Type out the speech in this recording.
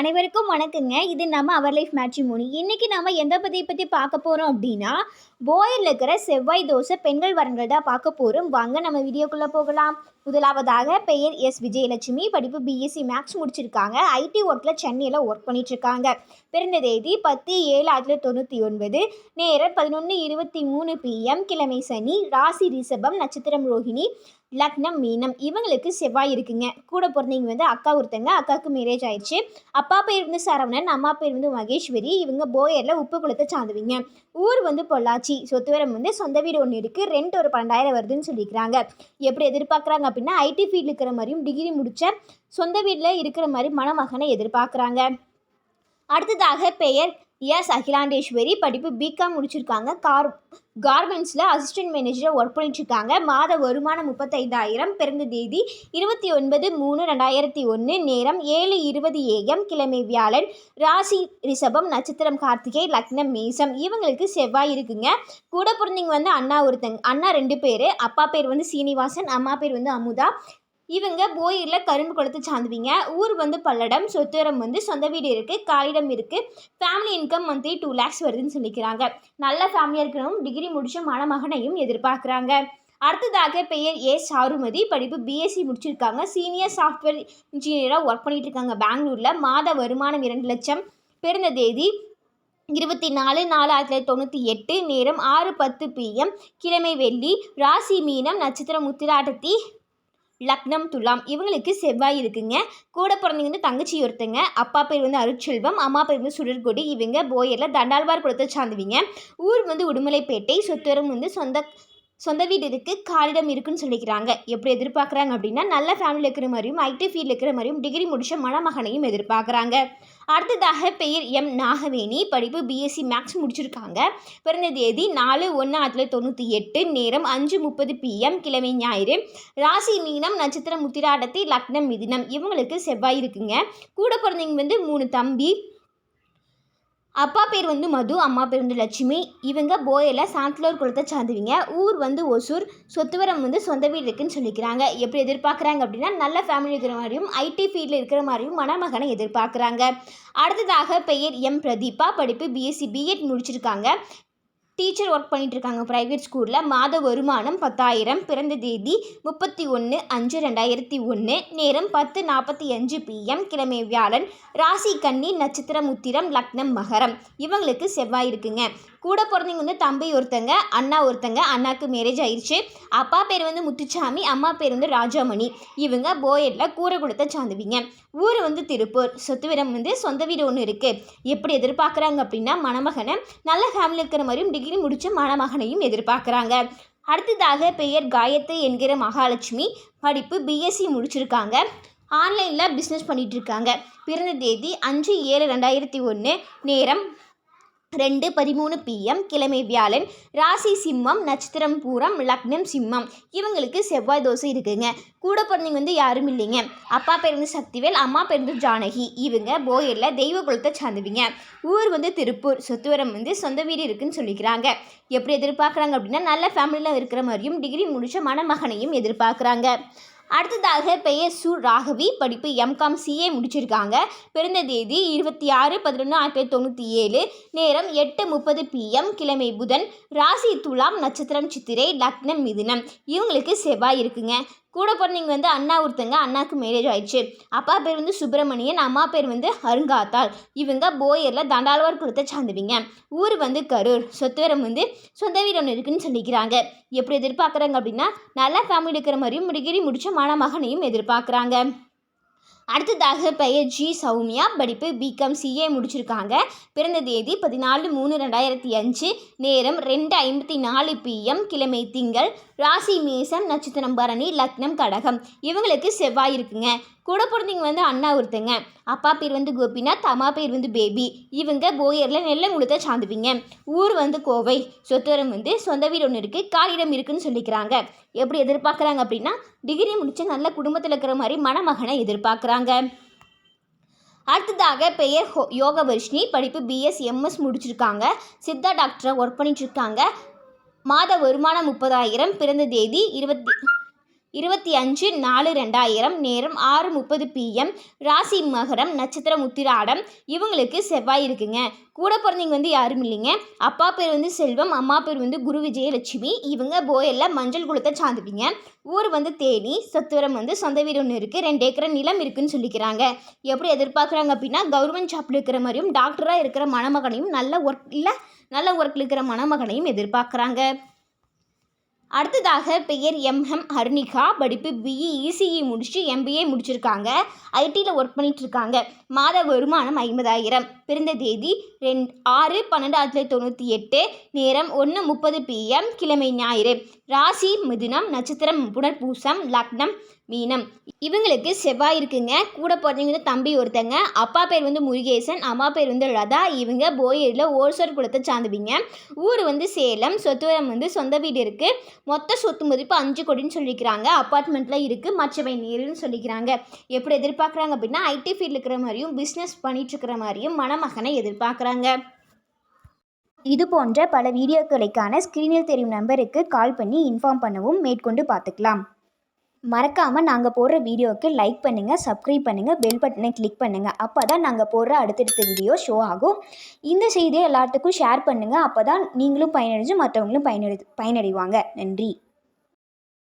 அனைவருக்கும் வணக்கங்க. இது நம்ம அவர் லைஃப் மேட்ரிமோனி. இன்னைக்கு நாம எந்த பத்தி பார்க்க போறோம் அப்படின்னா, போயர்ல இருக்கிற செவ்வாய் தோசை பெண்கள் வரன்கள் தான் பார்க்க போறோம். வாங்க நம்ம வீடியோக்குள்ள போகலாம். முதலாவதாக பெயர் எஸ் விஜயலட்சுமி. படிப்பு பிஎஸ்சி மேக்ஸ் முடிச்சிருக்காங்க. ஐடி ஒர்க்கில் சென்னையில் ஒர்க் பண்ணிட்டு இருக்காங்க. பிறந்த தேதி 10/7/1999. நேரம் 11:23 PM. கிழமை சனி. ராசி ரிஷபம். நட்சத்திரம் ரோஹிணி. லக்னம் மீனம். இவங்களுக்கு செவ்வாய் இருக்குங்க. கூட பிறந்தவங்க அக்கா ஒருத்தங்க. அக்காவுக்கு மேரேஜ் ஆயிடுச்சு. அப்பா பேர் சரவணன், அம்மா பேர் மகேஸ்வரி. இவங்க போயரில் உப்பு குளத்தை சார்ந்தவங்க. ஊர் பொள்ளாச்சி. சொத்து வரம் சொந்த வீடு ஒன்று இருக்குது. ரெண்ட் ஒரு 12,000 வருதுன்னு சொல்லிக்கிறாங்க. எப்படி எதிர்பார்க்குறாங்க அப்படின்னா, ஐடி ஃபீல்டு இருக்கிற மாதிரியும் டிகிரி முடித்த சொந்த வீட்டில் இருக்கிற மாதிரி மணமகனை எதிர்பார்க்குறாங்க. அடுத்ததாக பெயர் எஸ் அகிலாண்டேஸ்வரி. படிப்பு பிகாம் முடிச்சிருக்காங்க. கார்மெண்ட்ஸில் அசிஸ்டன்ட் மேனேஜராக ஒர்க் பண்ணிட்டுருக்காங்க. மாத வருமானம் 35,000. பிறந்த தேதி 29/3/2001. நேரம் 7:20 AM. கிழமை வியாழன். ராசி ரிஷபம். நட்சத்திரம் கார்த்திகை. லக்னம் மேசம். இவங்களுக்கு செவ்வாய் இருக்குங்க. கூட பிறந்தவங்க அண்ணா ஒருத்தங்க. அண்ணா 2 பேர். அப்பா பேர் சீனிவாசன், அம்மா பேர் அமுதா. இவங்க போயரில் கரும்பு குளத்தை சார்ந்துவீங்க. ஊர் பல்லடம். சொத்துவரம் சொந்த வீடு இருக்குது, காலிடம் இருக்குது. ஃபேமிலி இன்கம் மந்த்லி 2 lakhs வருதுன்னு சொல்லிக்கிறாங்க. நல்ல ஃபேமிலியாக இருக்கிறவங்க டிகிரி முடித்த மணமகனையும் எதிர்பார்க்குறாங்க. அடுத்ததாக பெயர் ஏ சாருமதி. படிப்பு பிஎஸ்சி முடிச்சிருக்காங்க. சீனியர் சாஃப்ட்வேர் இன்ஜினியராக ஒர்க் பண்ணிட்டு இருக்காங்க பெங்களூரில். மாத வருமானம் 2 லட்சம். பிறந்த தேதி 24/4/1998. நேரம் 6:10 PM. கிழமை வெள்ளி. ராசி மீனம். நட்சத்திரம் உத்திராட்டத்தி. லக்னம் துலாம். இவங்களுக்கு செவ்வாய் இருக்குங்க. கூட பிறந்தவங்க தங்கச்சி ஒருத்தங்க. அப்பா பேர் அருட்செல்வம், அம்மா பேர் சுடர்கொடி. இவங்க போயரில் தண்டால்வார் குளத்தை சார்ந்துவீங்க. ஊர் உடுமலைப்பேட்டை. சொத்துவரம் சொந்த வீடு இருக்குது, காலிடம் இருக்குன்னு சொல்லிக்கிறாங்க. எப்படி எதிர்பார்க்குறாங்க அப்படின்னா, நல்ல ஃபேமிலியில் இருக்கிற மாதிரியும் ஐடி ஃபீல்டில் இருக்கிற மாதிரியும் டிகிரி முடித்த மணமகனையும் எதிர்பார்க்குறாங்க. அடுத்ததாக பெயர் எம் நாகவேணி. படிப்பு பிஎஸ்சி மேக்ஸ் முடிச்சிருக்காங்க. பிறந்த தேதி 4/1/1998. நேரம் 5:30 PM. கிழமை ஞாயிறு. ராசி மீனம். நட்சத்திரம் உத்திராடத்தி. லக்னம் மிதுனம். இவங்களுக்கு செவ்வாய் இருக்குங்க. கூட பிறந்தவங்க 3 தம்பி. அப்பா பேர் மது, அம்மா பேர் லட்சுமி. இவங்க போயரில் சாந்தலூர் குளத்தை சார்ந்துவீங்க. ஊர் ஒசூர். சொத்துவரம் சொந்த வீடு இருக்குன்னு சொல்லிக்கிறாங்க. எப்படி எதிர்பார்க்குறாங்க அப்படின்னா, நல்ல ஃபேமிலி இருக்கிற மாதிரியும் ஐடி ஃபீல்டில் இருக்கிற மாதிரியும் மணமகனை எதிர்பார்க்குறாங்க. அடுத்ததாக பெயர் எம் பிரதீபா. படிப்பு பிஎஸ்சி பிஎட் முடிச்சிருக்காங்க. டீச்சர் ஒர்க் பண்ணிட்டு இருக்காங்க ப்ரைவேட் ஸ்கூலில். மாத வருமானம் 10,000. பிறந்த தேதி 31/5/2001. நேரம் 10:45 PM. கிழமை வியாழன். ராசி கன்னி. நட்சத்திரம் உத்திரம். லக்னம் மகரம். இவங்களுக்கு செவ்வாய் இருக்குங்க. கூட பிறந்தவங்க தம்பி ஒருத்தங்க, அண்ணா ஒருத்தங்க. அண்ணாவுக்கு மேரேஜ் ஆயிடுச்சு. அப்பா பேர் முத்துச்சாமி, அம்மா பேர் ராஜாமணி. இவங்க போயரில் கூரை குளத்தை சார்ந்துவீங்க. ஊர் திருப்பூர். சொத்துவிடம் சொந்த வீடு ஒன்று இருக்குது. எப்படி எதிர்பார்க்குறாங்க அப்படின்னா, மணமகனை நல்ல ஃபேமிலி இருக்கிற மாதிரியும் டிகிரி முடித்த மணமகனையும் எதிர்பார்க்குறாங்க. அடுத்ததாக பெயர் காயத்ரி என்கிற மகாலட்சுமி. படிப்பு பிஎஸ்சி முடிச்சிருக்காங்க. ஆன்லைனில் பிஸ்னஸ் பண்ணிகிட்ருக்காங்க. பிறந்த தேதி 5/7/2001. நேரம் 2:13 PM. கிழமை வியாழன். ராசி சிம்மம். நட்சத்திரம் பூரம். லக்னம் சிம்மம். இவங்களுக்கு செவ்வாய் தோசை இருக்குங்க. கூட பிறந்தவங்க யாரும் இல்லைங்க. அப்பா பேர் சக்திவேல், அம்மா பேர் ஜானகி. இவங்க போயரில் தெய்வ குலத்தை சார்ந்துவீங்க. ஊர் திருப்பூர். சொத்துவரம் சொந்த வீடு இருக்குன்னு சொல்லிக்கிறாங்க. எப்படி எதிர்பார்க்குறாங்க அப்படின்னா, நல்ல ஃபேமிலியில் இருக்கிற மாதிரியும் டிகிரி முடித்த மணமகனையும் எதிர்பார்க்குறாங்க. அடுத்ததாக பெயர் சு ராகவி. படிப்பு எம்காம் சிஏ முடிச்சிருக்காங்க. பிறந்த தேதி 26/11/1997. நேரம் 8:30 PM. கிழமை புதன். ராசி துலாம். நட்சத்திரம் சித்திரை. லக்னம் மிதுனம். இவங்களுக்கு செவ்வாய் இருக்குங்க. கூட பிறந்தவங்க அண்ணா ஒருத்தங்க. அண்ணாவுக்கு மேரேஜ் ஆயிடுச்சு. அப்பா பேர் சுப்பிரமணியன், அம்மா பேர் அருங்காத்தாள். இவங்க போயரில் தண்டால்வார் குளத்தை சார்ந்துவீங்க. ஊர் கரூர். சொத்துவரம் சொந்த வீடு ஒன்று இருக்குன்னு சொல்லிக்கிறாங்க. எப்படி எதிர்பார்க்குறாங்க அப்படின்னா, நல்ல ஃபேமிலி இருக்கிற மாதிரியும் டிகிரி முடித்த மணமகனையும் எதிர்பார்க்குறாங்க. அடுத்ததாக பெயர் ஜி சௌமியா. படிப்பு பிகாம் சிஏ முடிச்சிருக்காங்க. பிறந்த தேதி 14/3/2005. நேரம் 2:54 PM. கிழமை திங்கள். ராசி மேசம். நட்சத்திரம் பரணி. லக்னம் கடகம். இவங்களுக்கு செவ்வாய் இருக்குங்க. கூட பிறந்தவங்க அண்ணா ஒருத்தங்க. அப்பா பேர் கோபிநாத், அம்மா பேர் பேபி. இவங்க போயரில் நெல்லங்குளத்தை சார்ந்துவீங்க. ஊர் கோவை. சொத்துவரம் சொந்த வீடு ஒன்று இருக்குது, காலிடம் இருக்குன்னு சொல்லிக்கிறாங்க. எப்படி எதிர்பார்க்குறாங்க அப்படின்னா, டிகிரி முடித்த நல்ல குடும்பத்தில் இருக்கிற மாதிரி மணமகனை எதிர்பார்க்குறாங்க. அடுத்ததாக பெயர் யோகவர்ஷினி. படிப்பு பிஎஸ் எம்எஸ் முடிச்சிருக்காங்க. சித்தா டாக்டராக ஒர்க் பண்ணிட்டு இருக்காங்க. மாத வருமானம் 30,000. பிறந்த தேதி 25/4/2000, நேரம் 6:30 PM, ராசி மகரம், நட்சத்திரம் உத்திராடம். இவங்களுக்கு செவ்வாய் இருக்குங்க. கூட பிறந்தவங்க வந்து யாரும் இல்லைங்க. அப்பா பேர் வந்து செல்வம், அம்மா பேர் வந்து குரு விஜயலட்சுமி. இவங்க போயலில் மஞ்சள் குலத்தை சார்ந்துப்பீங்க. ஊர் வந்து தேனி. சொத்துவரம் வந்து சொந்த வீடு ஒன்று இருக்குது, 2 ஏக்கர் நிலம் இருக்குதுன்னு சொல்லிக்கிறாங்க. எப்படி எதிர்பார்க்குறாங்க அப்படின்னா, கவர்மெண்ட் ஜாப்பில் இருக்கிற மாதிரியும் டாக்டராக இருக்கிற மணமகனையும் நல்ல ஒர்க்கில் இருக்கிற மணமகனையும் எதிர்பார்க்குறாங்க. அடுத்ததாக பெயர் MM ஹர்னிகா. படிப்பு BE ECE முடிச்சுட்டு MBA முடிச்சிருக்காங்க. ஐடியில் ஒர்க் பண்ணிட்டு இருக்காங்க. மாத வருமானம் 50,000. பிறந்த தேதி 6/12/1998, நேரம் 1:30 PM, கிழமை ஞாயிறு. ராசி மிதுனம், நட்சத்திரம் புனர்பூசம், லக்னம் மீனம். இவங்களுக்கு செவ்வாய் இருக்குங்க. கூட பிறந்தவங்க வந்து தம்பி ஒருத்தங்க. அப்பா பேர் வந்து முருகேசன், அம்மா பேர் வந்து லதா. இவங்க போயரில் ஓர்சர் குலத்தை சார்ந்துவீங்க. ஊர் வந்து சேலம். சொத்துவரம் வந்து சொந்த வீடு இருக்குது. மொத்த சொத்து மதிப்பு 5 கோடின்னு சொல்லிக்கிறாங்க. அப்பார்ட்மெண்ட்டில் இருக்குது, மற்றவை நேருன்னு சொல்லிக்கிறாங்க. எப்படி எதிர்பார்க்குறாங்க அப்படின்னா, ஐடி ஃபீல்டு இருக்கிற மாதிரியும் பிஸ்னஸ் பண்ணிகிட்ருக்கிற மாதிரியும் மணமகனை எதிர்பார்க்குறாங்க. இது போன்ற பல வீடியோக்களுக்கான ஸ்க்ரீனில் தெரியும் நம்பருக்கு கால் பண்ணி இன்ஃபார்ம் பண்ணவும், மேற்கொண்டு பார்த்துக்கலாம். மறக்காமல் நாங்கள் போடுற வீடியோவுக்கு லைக் பண்ணுங்கள், சப்ஸ்கிரைப் பண்ணுங்கள், பெல் பட்டனை கிளிக் பண்ணுங்கள். அப்போ தான் நாங்கள் போடுற அடுத்தடுத்த வீடியோ ஷோ ஆகும். இந்த செய்தியை எல்லாத்துக்கும் ஷேர் பண்ணுங்கள். அப்போ தான் நீங்களும் பயனடைஞ்சு மற்றவங்களும் பயனடைவாங்க. நன்றி.